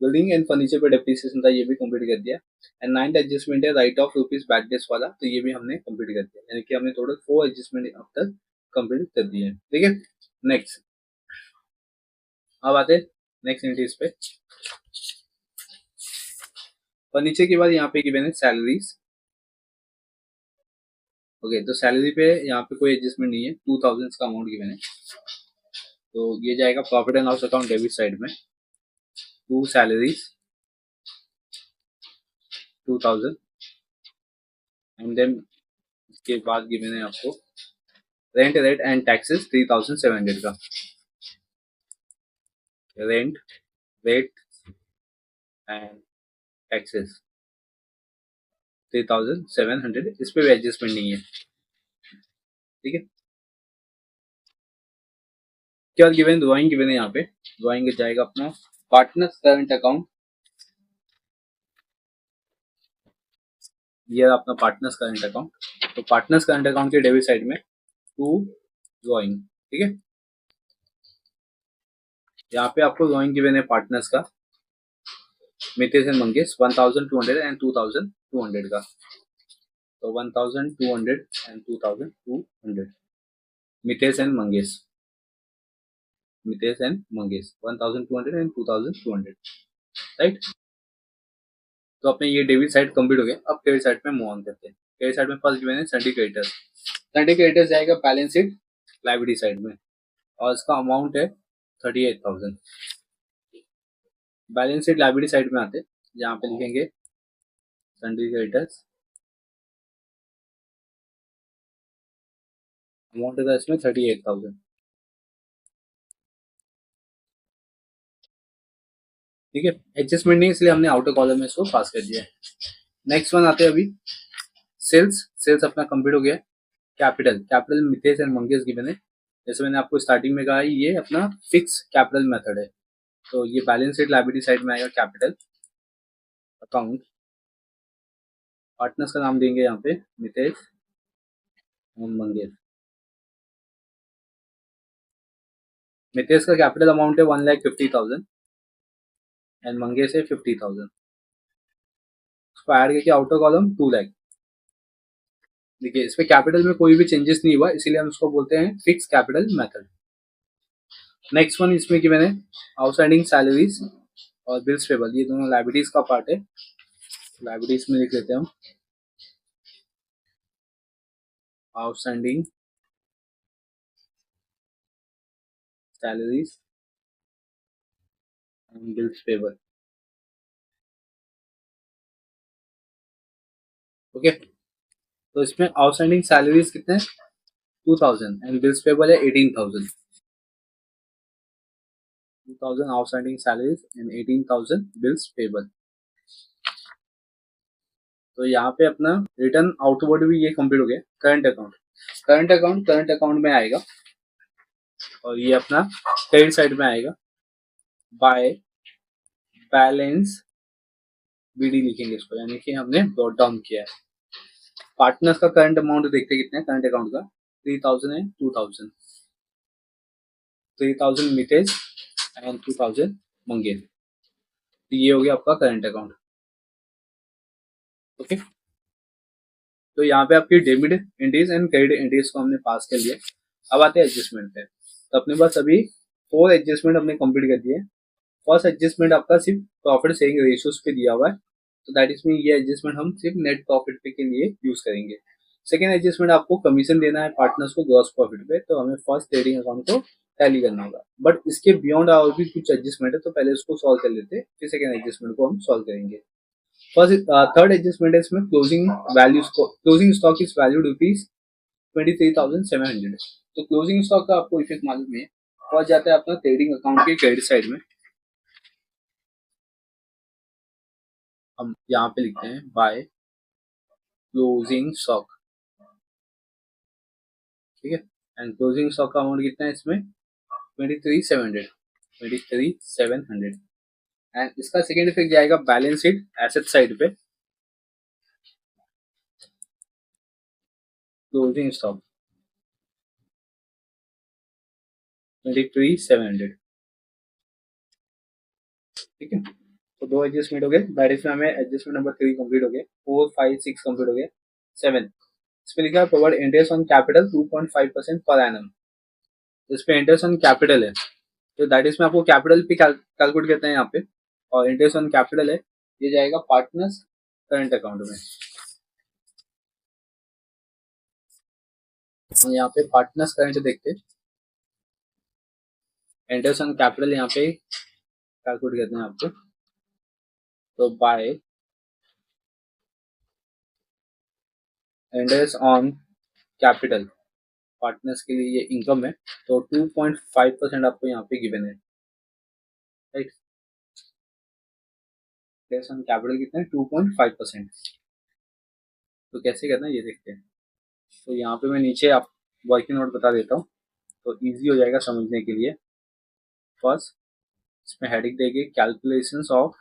बिल्डिंग एंड फर्नीचर पे डेप्रिसिएशन था, ये भी कंप्लीट कर दिया। एंड 9th एडजस्टमेंट है write off rupees bad debts वाला, तो ये भी हमने कंप्लीट कर दिया, यानी कि हमने टोटल 4 एडजस्टमेंट अब तक कंप्लीट कर दिए हैं। ठीक है, नेक्स्ट अब आते हैं नेक्स्ट एंट्रीज पे। फर्नीचर के बाद यहाँ पे गिवन है सैलरीज। ओके, तो सैलरी पे यहाँ पे कोई एडजस्टमेंट नहीं है, 2,000 का अमाउंट गिवन है, तो ये जाएगा profit and loss account debit side में। 2 सैलरीज 2,000, एंड देन के बाद गिवन है आपको रेंट रेट एंड टैक्सेस 3,700 का। रेंट रेट एंड टैक्सेस 3,700, इस पे भी एडजस्टमेंट नहीं है। ठीक है, क्या गिवन ड्राइंग गिवन है, यहाँ पे ड्राइंग जाएगा अपना पार्टनर्स करंट अकाउंट। ये अपना पार्टनर्स करंट अकाउंट, तो पार्टनर्स करंट अकाउंट के डेबिट साइड में 2 ड्राइंग। ठीक है, यहाँ पे आपको ड्राइंग गिवन है पार्टनर्स का मितेश एंड मंगेश 1,200 एंड 2,200 का, तो 1,200 and 2,200 Mitesh and Mangesh, Mitesh and Mangesh 1,200 and 2,200, right. तो अपने ये डेबिट साइड कंप्लीट हो गया। अब क्रेडिट साइड में मूव ऑन करते हैं। क्रेडिट साइड में फर्स्ट गिवन है सन्डी क्रेडिटर्स। सन्डी क्रेडिटर्स जाएगा बैलेंस शीट लायबिलिटी साइड में, और इसका अमाउंट है 38,000। बैलेंस शीट लायबिलिटी साइड में आते, जहाँ पे लिखेंगे सन्डी क्रेडिटर्स, अमाउंट है इसमें 38,000। ठीक है, एडजस्टमेंट नहीं इसलिए हमने आउटर कॉलम में इसको पास कर दिया है। नेक्स्ट वन आते हैं अभी सेल्स। सेल्स अपना कंप्लीट हो गया। Capital, capital Mitesh and Mangesh given है, जैसे मैंने आपको स्टार्टिंग में कहा ये अपना फिक्स कैपिटल मेथड है, तो ये बैलेंस शीट लायबिलिटी साइड में आएगा कैपिटल अकाउंट। पार्टनर्स का नाम देंगे यहाँ पे मितेश एंड मंगेश। मितेश का कैपिटल अमाउंट है 1,50,000 एंड मंगेश है 50,000। उसको ऐड करके आउटर कॉलम 2 लाख। देखिए इस पे कैपिटल में कोई भी चेंजेस नहीं हुआ, इसीलिए हम उसको बोलते हैं fix capital method. Next one इसमें कि मैंने आउटस्टैंडिंग सैलरीज और बिल्स पेबल, ये दोनों लायबिलिटीज का पार्ट है। लायबिलिटीज में लिख लेते हैं हम outstanding salaries and bills payable. Okay, तो इसमें आउटस्टैंडिंग सैलरीज कितने हैं 2,000 एंड बिल्स पेबल है 18,000। 2,000 outstanding salaries and 18,000 bills payable. तो यहाँ पे अपना रिटर्न आउटवर्ड भी ये कंप्लीट हो गया। करंट अकाउंट, करंट अकाउंट में आएगा, और ये अपना क्रेडिट साइड में आएगा बाय बैलेंस बीडी लिखेंगे इसको, यानी कि हमने ब्रॉट डाउन किया है। पार्टनर्स का करंट अमाउंट देखते हैं कितने हैं करंट अकाउंट का, 3,000 है 2,000, 3,000 मितेश एंड 2,000 मंगेश। तो ये हो गया आपका करंट अकाउंट। ओके, तो यहाँ पे आपकी debit entries and credit entries को हमने पास कर लिया। अब आते हैं एडजस्टमेंट पे। तो अपने पास अभी 4 एडजस्टमेंट हमने कंप्लीट कर दिए। फर्स्ट एडजस्टमेंट आपका सिर्फ प्रॉफिट शेयरिंग रेशियोज पे दिया हुआ है, तो दैट इज मीन ये एडजस्टमेंट हम सिर्फ नेट प्रॉफिट पे के लिए यूज करेंगे। सेकेंड एडजस्टमेंट आपको कमीशन देना है पार्टनर्स को ग्रॉस प्रॉफिट पे, तो हमें फर्स्ट ट्रेडिंग अकाउंट को टैली करना होगा। बट इसके बियॉन्ड और भी कुछ एडजस्टमेंट है, तो पहले उसको सॉल्व कर लेते हैं, फिर सेकेंड एडजस्टमेंट को हम सॉल्व करेंगे। फर्स्ट थर्ड एडजस्टमेंट है इसमें क्लोजिंग वैल्यूज को, closing stock is valued rupees 23,700। तो क्लोजिंग स्टॉक का आपको इफेक्ट मालूम है, फर्स्ट जाता है अपना ट्रेडिंग अकाउंट के क्रेडिट साइड में। हम यहाँ पे लिखते हैं बाय क्लोजिंग स्टॉक, ठीक है। एंड क्लोजिंग स्टॉक का अमाउंट कितना है इसमें 23,700, 23,700। एंड इसका सेकेंड इफेक्ट जाएगा बैलेंस शीट एसेट साइड पे, क्लोजिंग स्टॉक 23,700, ठीक है। तो दो एडजस्टमेंट हो गए, दैट इज हमें एडजस्टमेंट नंबर 3 कंप्लीट हो गए, 4, 5, 6 कंप्लीट हो गए। 7 इसमें लिखा है provide interest on capital 2.5% per annum. इस पे इंटरेस्ट ऑन कैपिटल है, तो दैट इज में आपको कैपिटल पे कैलकुलेट करते हैं यहाँ पे, और इंटरेस्ट ऑन कैपिटल है ये जाएगा पार्टनर्स करंट अकाउंट में। तो यहाँ पे पार्टनर्स करंट देखते हैं, इंटरेस्ट ऑन कैपिटल यहाँ पे कैलकुलेट करते हैं आपको। तो bye interest on capital partners के लिए ये इनकम है, तो 2.5% आपको यहाँ पे गिवन है, राइट। इंटरेस्ट ऑन कैपिटल कितना है 2.5%। तो कैसे करना है ये देखते हैं। तो यहाँ पे मैं नीचे आप वर्किंग नोट बता देता हूँ, तो इजी हो जाएगा समझने के लिए। फर्स्ट इसमें हेडिंग देंगे calculations of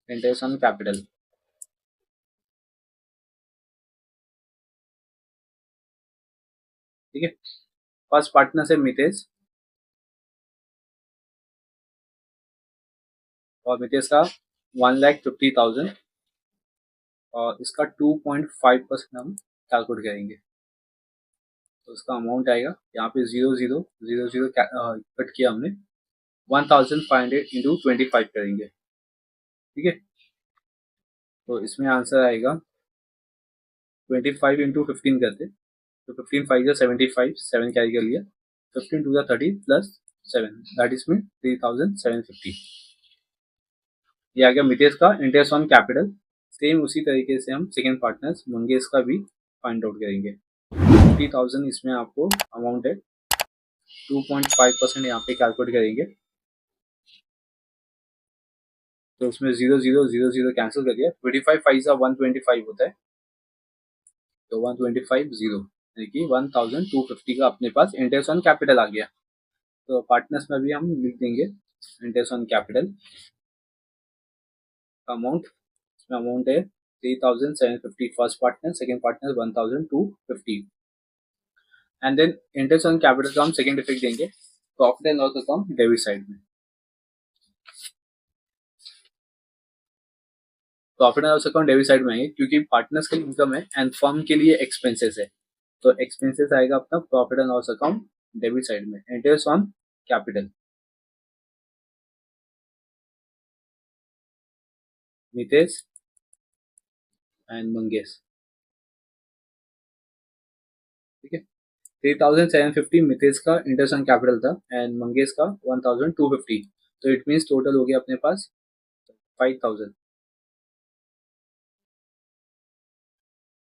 interest on capital, ठीक है। फर्स्ट पार्टनर से मितेश, और मितेश का 1,50,000, और इसका 2.5% हम कैलकुलेट करेंगे। तो उसका अमाउंट आएगा यहाँ पे 0,000 कट किया हमने, 1,500 इंटू 25 करेंगे, ठीक है। तो इसमें आंसर आएगा 25 इंटू 15 करते, तो 15 5 या 75, 7 कैरी कर लिया, 15 टू 30 प्लस 7 दैट इज में 3,750। ये आ गया मितेश का इंटरेस्ट ऑन कैपिटल। सेम उसी तरीके से हम सेकेंड पार्टनर्स मंगेश का भी फाइंड आउट करेंगे। 50,000 इसमें आपको अमाउंट है, 2.5% यहाँ पे कैलकुलेट करेंगे, तो उसमें 0,000 कैंसिल कर दिया, 25 5 125 होता है, तो 125 0 यानी कि 1,250 का अपने पास इंटरेस्ट ऑन कैपिटल आ गया। तो पार्टनर्स में भी हम लिख देंगे इंटरेस्ट ऑन कैपिटल अमाउंट, इसमें अमाउंट है 3,750 first partner, second partner 1,250। And then interest on capital का हम सेकेंड इफेक्ट देंगे profit and loss account debit side में। Profit and loss account debit side में आएंगे क्योंकि पार्टनर्स के लिए इनकम है एंड फर्म के लिए एक्सपेंसेस है, तो एक्सपेंसेस आएगा अपना profit and loss account debit side में। Interest on capital Mitesh and Mangesh, ठीक है। 3,750 मितेश का इंटरेस्ट ऑन कैपिटल था एंड मंगेश का 1,250, तो इट मीन्स टोटल हो गया अपने पास 5,000।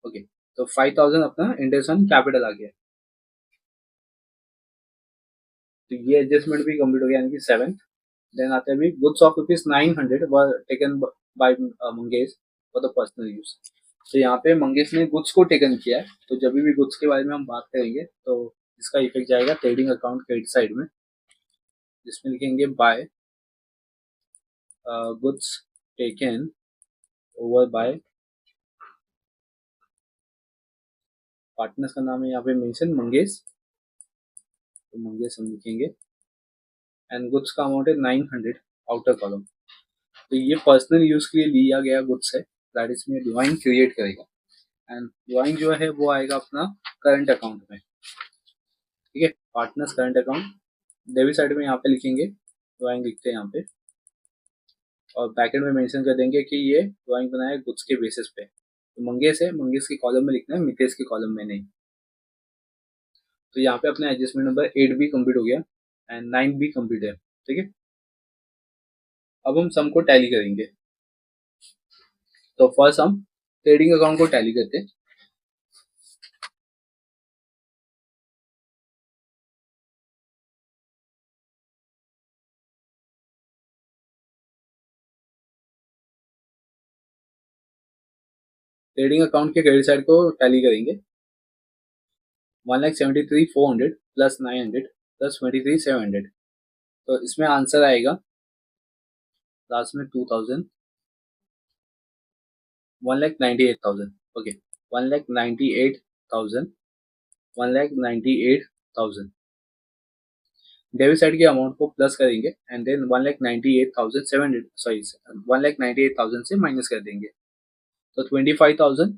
ओके, तो 5,000 अपना इंटरेस्ट ऑन कैपिटल आ गया। तो ये एडजस्टमेंट भी कंप्लीट हो गया, यानी कि 7th। देन आते हैं अभी goods of ₹900 were taken by Mangesh for the personal use. तो यहाँ पे मंगेश ने गुड्स को टेकन किया है, तो जब भी गुड्स के बारे में हम बात करेंगे तो इसका इफेक्ट जाएगा ट्रेडिंग अकाउंट क्रेडिट साइड में, जिसमें लिखेंगे by goods taken over by, partners का नाम है यहाँ पे मेंशन मंगेश, तो मंगेश हम लिखेंगे एंड गुड्स का अमाउंट है 900 आउटर कॉलम। तो ये पर्सनल यूज के लिए लिया गया गुड्स है, दैट इज में डिवाइन क्रिएट करेगा। एंड ड्राइंग जो है वो आएगा अपना करंट अकाउंट में, ठीक है, partners current account. Debit side में यहाँ पे लिखेंगे, ड्राइंग लिखते हैं यहाँ पे, और बैकेंड में मेंशन कर देंगे कि ये ड्राइंग बनाया गुड्स के बेसिस पे। तो मंगेश है, मंगेश के कॉलम में लिखना है, मितेश के कॉलम में नहीं। तो यहाँ पे अपना एडजस्टमेंट नंबर 8 भी कंप्लीट हो गया एंड 9 भी कंप्लीट है, ठीक है। अब हम सम को टैली करेंगे। तो फर्स्ट हम ट्रेडिंग अकाउंट को टैली करते हैं। ट्रेडिंग अकाउंट के क्रेडिट साइड को टैली करेंगे। 1,73,400 प्लस 900 प्लस 23,700। तो इसमें आंसर आएगा लास्ट में 2,000, 1,98,000। ओके, 1,98,000, 1,98,000। डेबिट साइड के अमाउंट को प्लस करेंगे एंड देन 1,98,700, सॉरी 1,98,000 से माइनस कर देंगे। तो 25,000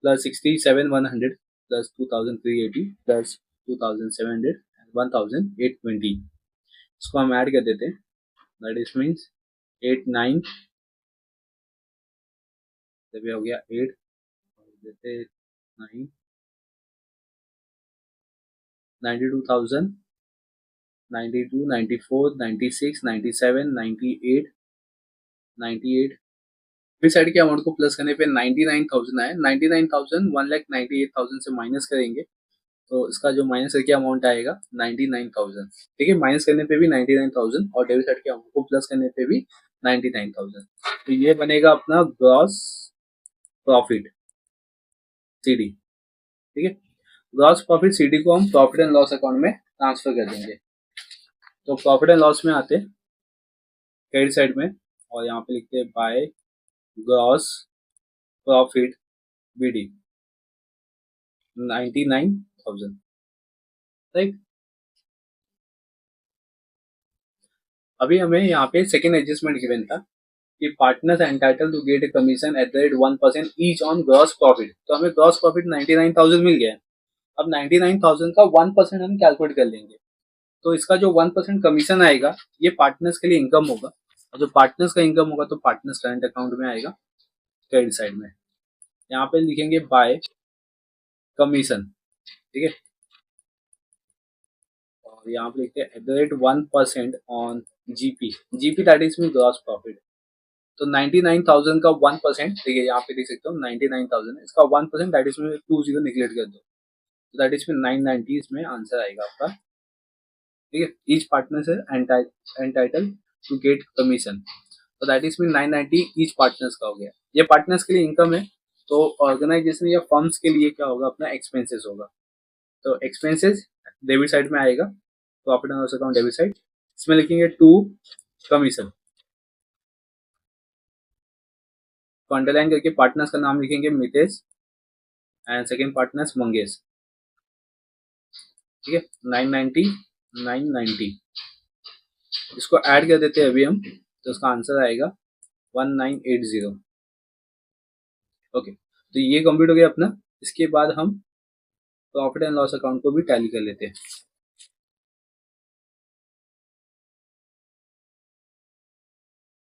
प्लस 67,100 प्लस 2,380 प्लस 2,700 1,820। इसको हम ऐड कर देते हैं, दैट इज मीन्स 8 9 जब ये हो गया 8 देते 9 92,000 92 94 96 97 98 98। फिर साइड के अमाउंट को प्लस करने पे 99,000 आए। 99,000 1,98,000 से माइनस करेंगे तो इसका जो माइनस करके अमाउंट आएगा 99,000, ठीक है। माइनस करने पे भी 99,000 और डेबिट साइड के अमाउंट को प्लस करने पे भी 99,000। तो ये बनेगा अपना ग्रॉस प्रॉफिट सीडी, ठीक है। ग्रॉस प्रॉफिट सीडी को हम प्रॉफिट एंड लॉस अकाउंट में ट्रांसफर कर देंगे। तो प्रॉफिट एंड लॉस में आते क्रेडिट साइड में और यहाँ पे लिखते हैं by gross profit BD 99,000, right. अभी हमें यहाँ पे सेकेंड एडजस्टमेंट गिवन था कि partners entitle to get a commission at the rate 1% each on gross profit. तो हमें ग्रॉस प्रॉफिट 99,000 मिल गया। अब 99,000 का 1% हम कैलकुलेट कर लेंगे। तो इसका जो 1% कमीशन आएगा ये पार्टनर्स के लिए इनकम होगा, और जो पार्टनर्स का इनकम होगा तो पार्टनर्स करंट अकाउंट में आएगा क्रेडिट साइड में। यहाँ पे लिखेंगे बाय कमीशन, ठीक है, और यहाँ पे लिखते हैं eight the rate 1% on GP. GP that is mean gross profit. तो 99,000 का 1%, ठीक है, यहाँ पे देख सकते हो 99,000 इसका 1% दैट इज में 20 निगलेक्ट कर दो, तो दैट इज में 990 इसमें आंसर आएगा आपका, ठीक है। ईच पार्टनर है एंटाइटल टू गेट कमीशन, तो that is mean 990 each partners का हो गया। ये पार्टनर्स के लिए इनकम है, तो ऑर्गेनाइजेशन या फर्म्स के लिए क्या होगा, अपना एक्सपेंसेस होगा। तो एक्सपेंसेस डेबिट साइड में आएगा, profit and loss account debit side. इसमें लिखेंगे टू कमीशन, तो अंडरलाइन करके पार्टनर्स का नाम लिखेंगे Mitesh and second partners Mangesh, ठीक है। 990 990 इसको ऐड कर देते हैं अभी हम, तो उसका आंसर आएगा 1980। ओके, तो ये कंप्लीट हो गया अपना। इसके बाद हम प्रॉफिट एंड लॉस अकाउंट को भी टैली कर लेते हैं।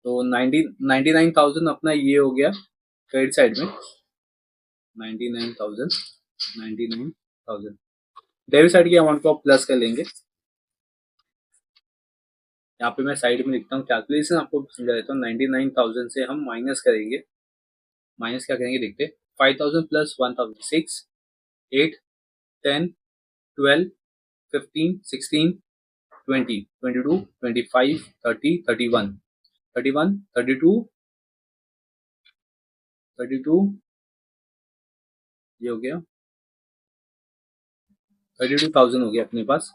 तो 99,000 अपना ये हो गया क्रेडिट साइड में, 99,000 99,000। डेबिट साइड के अमाउंट को प्लस कर लेंगे। यहाँ पे मैं साइड में लिखता हूँ, कैलकुलेशन आपको समझा देता हूँ। 99,000 से हम माइनस करेंगे, माइनस क्या करेंगे देखते। 5,000 प्लस 1,000 6 8 10 12 15 16 20 22 25 30 31 31 32 32 ये हो गया 32,000 हो गया अपने पास।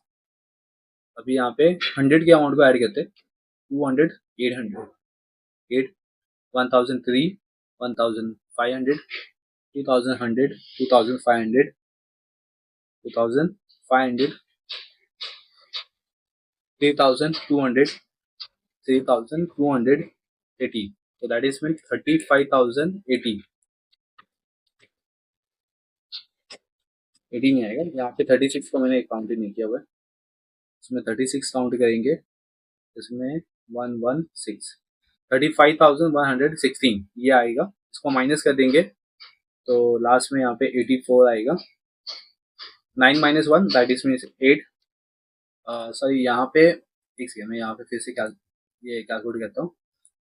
अभी यहाँ पे 100 के अमाउंट को ऐड करते, 200 800 8 1,003 1,500 2,100 2,500 2,500 3,200 3,280, so that is meant 35,080 18 ही आएगा। यहाँ पे 36 को मैंने काउंट ही नहीं किया हुआ है, इसमें 36 काउंट करेंगे, इसमें 116, 35,116 ये आएगा। इसको माइनस कर देंगे तो लास्ट में यहाँ पे 84 आएगा। 9 minus 1 that is means 8। Sorry यहाँ पे एक सेकंड, मैं यहाँ पे फिर से ये कैलकुलेट करता हूँ।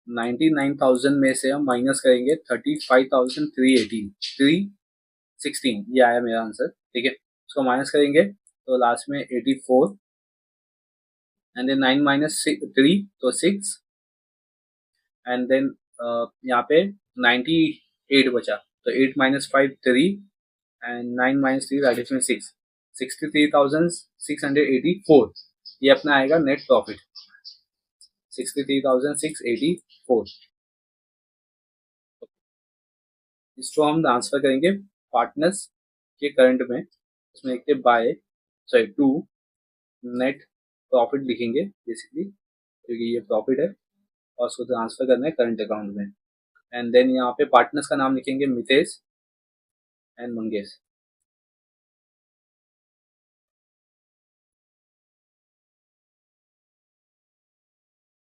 99,000 में से हम माइनस करेंगे 35,316, ये आया मेरा आंसर। ठीक है, इसको माइनस करेंगे तो लास्ट में 84 एंड देन 9 माइनस 3 तो 6 एंड देन यहाँ पे 98 बचा, तो 8 minus 5 3 and 9 minus 3 that is mean 6, 63,684 ये अपना आएगा नेट प्रॉफिट, 63,684। इसको हम ट्रांसफर करेंगे पार्टनर्स के करंट में, इसमें लिखते by sorry to net profit लिखेंगे बेसिकली, क्योंकि ये प्रॉफिट है और उसको ट्रांसफर करना है करंट अकाउंट में। एंड देन यहाँ पे पार्टनर्स का नाम लिखेंगे Mitesh and Mangesh.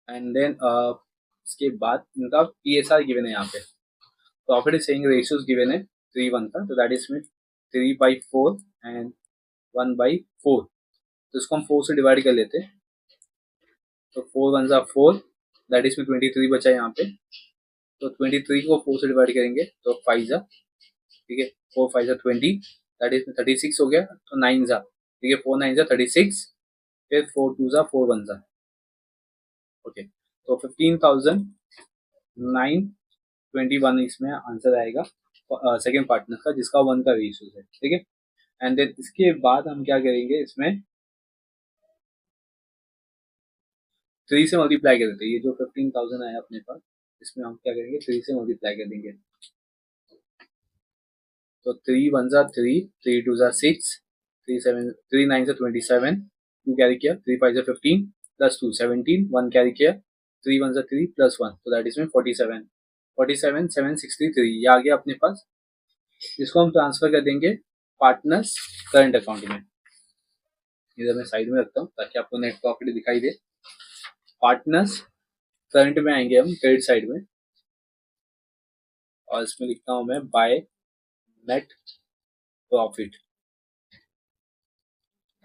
And then इसके बाद इनका PSR गिवन है, यहाँ पे प्रॉफिट सेइंग रेशियोज गिवन है 3:1 का, तो दैट इज मीन 3/4 एंड 1/4, तो इसको हम 4 से डिवाइड कर लेते हैं, तो 4 1 जा 4 दैट इज में 23 बचा है यहाँ पे, तो 23 को 4 से डिवाइड करेंगे तो 5 जा, ठीक है, 4 5 जा 20 दैट इज में 36 हो गया, तो 9 जा, ठीक है, 4 9 जा 36, फिर 4 2 जा 4 1 जा, ओके, तो 15,921 इसमें आंसर आएगा सेकेंड पार्टनर का, जिसका 1 का रेशियो है। ठीक है, एंड देन इसके बाद हम क्या करेंगे, इसमें 3 से मल्टीप्लाई कर देते हैं, ये जो 15,000 आया अपने पास, इसमें हम क्या करेंगे 3 से मल्टीप्लाई कर देंगे, तो 3 1 जा 3, 3 2 जा 6, 3 7 3 9 जा 27, 2 कैरी किया, 3 5 जा 15 प्लस 2 17, 1 कैरी किया, 3 1 जा 3 प्लस 1, तो दैट इज में 47, 47 763 ये आ गया अपने पास। इसको हम ट्रांसफर कर देंगे पार्टनर्स करंट अकाउंट में, इधर मैं साइड में रखता हूँ ताकि आपको नेट प्रॉफिट दिखाई दे। पार्टनर्स करंट में आएंगे हम क्रेडिट साइड में, और इसमें लिखता हूँ मैं by net profit.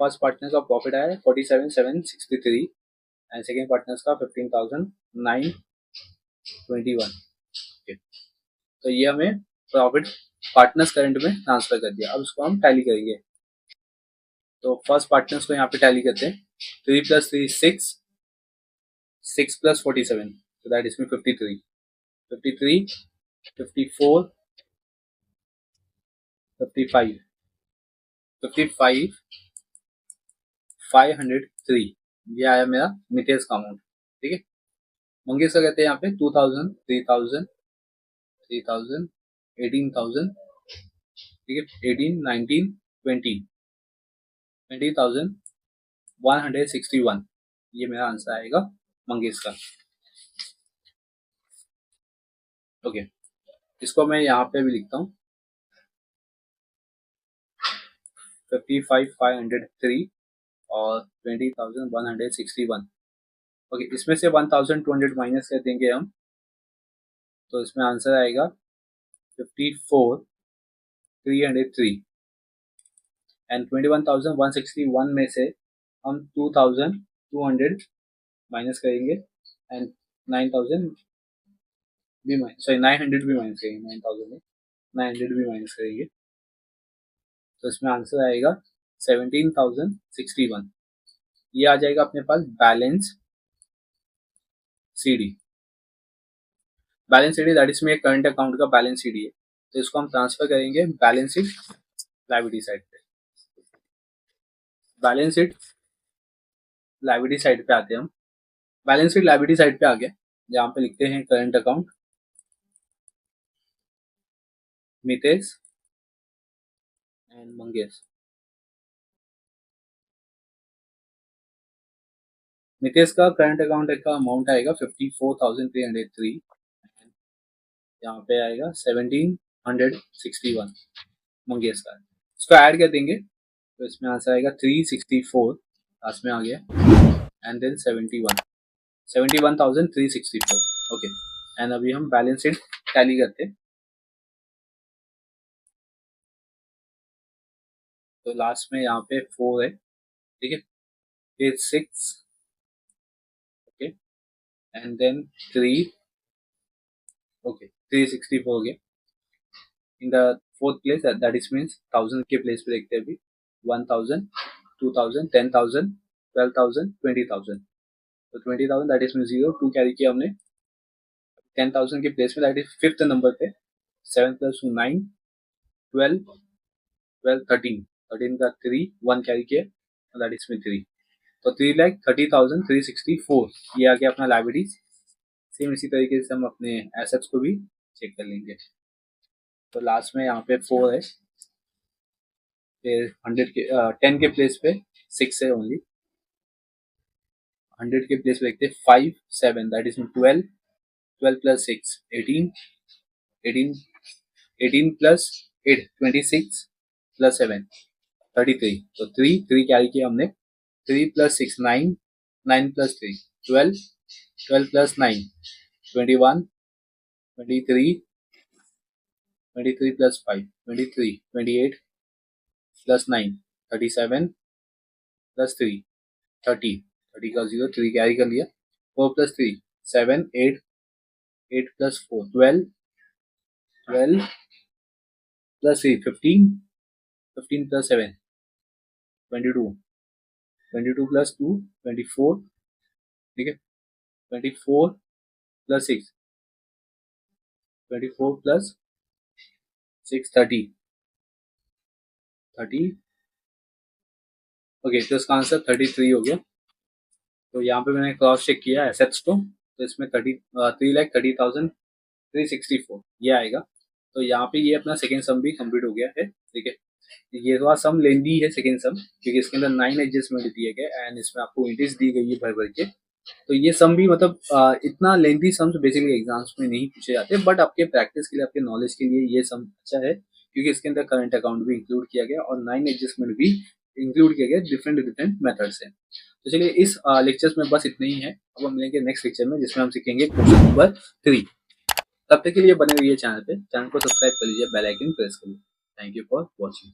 First partner का प्रॉफिट आया 47,763 एंड सेकेंड पार्टनर्स का 15,921। तो ये हमें प्रॉफिट पार्टनर्स करंट में ट्रांसफर कर दिया। अब इसको हम टैली करेंगे, तो फर्स्ट पार्टनर्स को यहाँ पे टैली करते हैं, 3 + 3 6, 6 + 47, so that is 53, 53, 54, 55, 55, 503 ये आया मेरा मितेश का अमाउंट। ठीक है, मंगेश का कहते हैं यहाँ पे 2000, 3000, 3000, 18,000, ठीक है, 18, 19, 20, 20,161 ये मेरा आंसर आएगा मंगेश का। ओके, इसको मैं यहाँ पे भी लिखता हूँ 55,503 और 20,161। ओके, इसमें से 1,200 माइनस कर देंगे हम, तो इसमें आंसर आएगा 54,303 एंड 21,161 में से हम 2,200 माइनस करेंगे एंड 9,000 भी सॉरी 900 भी माइनस करेंगे, 9,000 में 900 भी माइनस करेंगे, तो इसमें आंसर आएगा 17,061। ये आ जाएगा अपने पास balance CD, balance sheet that is में करंट अकाउंट का बैलेंस शीट है, तो इसको हम ट्रांसफर करेंगे बैलेंस शीट लायबिलिटी साइड पे। बैलेंस शीट लायबिलिटी साइड पे आते हैं हम, बैलेंस शीट लायबिलिटी साइड पे आ गए, जहाँ पे लिखते हैं current account Mitesh and Mangesh. Mitesh का करंट अकाउंट का अमाउंट आएगा 54,303, यहाँ पे आएगा 1,761 मंगेश का। इसको ऐड कर देंगे तो इसमें आंसर आएगा 364, लास्ट में आ गया, एंड देन 71,364। ओके, एंड अभी हम बैलेंस शीट टैली करते हैं। तो लास्ट में यहाँ पे 4 है, ठीक है, फिर 6, ओके, एंड देन 3, ओके, 364 हो गया। In the fourth place, that is means 1000 के प्लेस पे देखते हैं अभी, 1000, 2000, 10,000, 12,000, 20,000। तो 20,000 दैट इज मीन 0, 2 कैरी किया हमने। 10,000 के प्लेस में दैट इज फिफ्थ नंबर पे, 7 + 2 9, 12, 12, 13, 13 का 3, 1 कैरी किया, दैट इज में 3। तो 3,30,364 ये आ गया अपना लाइबिलिटीज। सेम इसी तरीके से हम अपने एसेट्स को भी चेक कर लेंगे। तो लास्ट में यहाँ पे 4 है, फिर 10 के प्लेस पे 6 है ओनली, 100 के प्लेस पे देखते हैं 5, 7 दैट इज 12, 12 + 6 18, 18, 18 + 8 26 + 7 33। तो 3 कैरी किया हमने, 3 + 6 9, 9 + 3 12, 12 + 9 21, 23, 23 + 5 23, 28 + 9 37 + 3 30, 30 का 0, 3 कैरी कर लिया, 4 + 3 7 8, 8 + 4 12, 12 + 3 15, 15 + 7 22, 22 + 2 24, ठीक है, 24 + 6 24 + 6 30, 30, ओके, तो इसका आंसर 33 हो गया। तो यहाँ पे मैंने क्रॉस चेक किया एसेट्स को, तो इसमें 3,30,364 ये आएगा। तो यहाँ पे ये अपना सेकेंड सम भी कंप्लीट हो गया है, ठीक है। ये थोड़ा सम लेंदी है सेकेंड सम, क्योंकि इसके अंदर 9 एडजस्टमेंट दिए गए एंड इसमें आपको इंट्रीज दी गई है भर भर के। तो ये सम भी मतलब इतना लेंदी सम्स बेसिकली एग्जाम्स में नहीं पूछे जाते, बट आपके प्रैक्टिस के लिए, आपके नॉलेज के लिए ये सम अच्छा है, क्योंकि इसके अंदर करंट अकाउंट भी इंक्लूड किया गया और 9 एडजस्टमेंट भी इंक्लूड किया गया डिफरेंट डिफरेंट मेथड से। तो चलिए इस लेक्चर्स में बस इतना ही है। अब हम मिलेंगे नेक्स्ट लेक्चर में, जिसमें हम सीखेंगे क्वेश्चन नंबर 3। तब तक के लिए बने रहिए चैनल पे, चैनल को सब्सक्राइब कर लीजिए, बेल आइकन प्रेस करिए। Thank you for watching.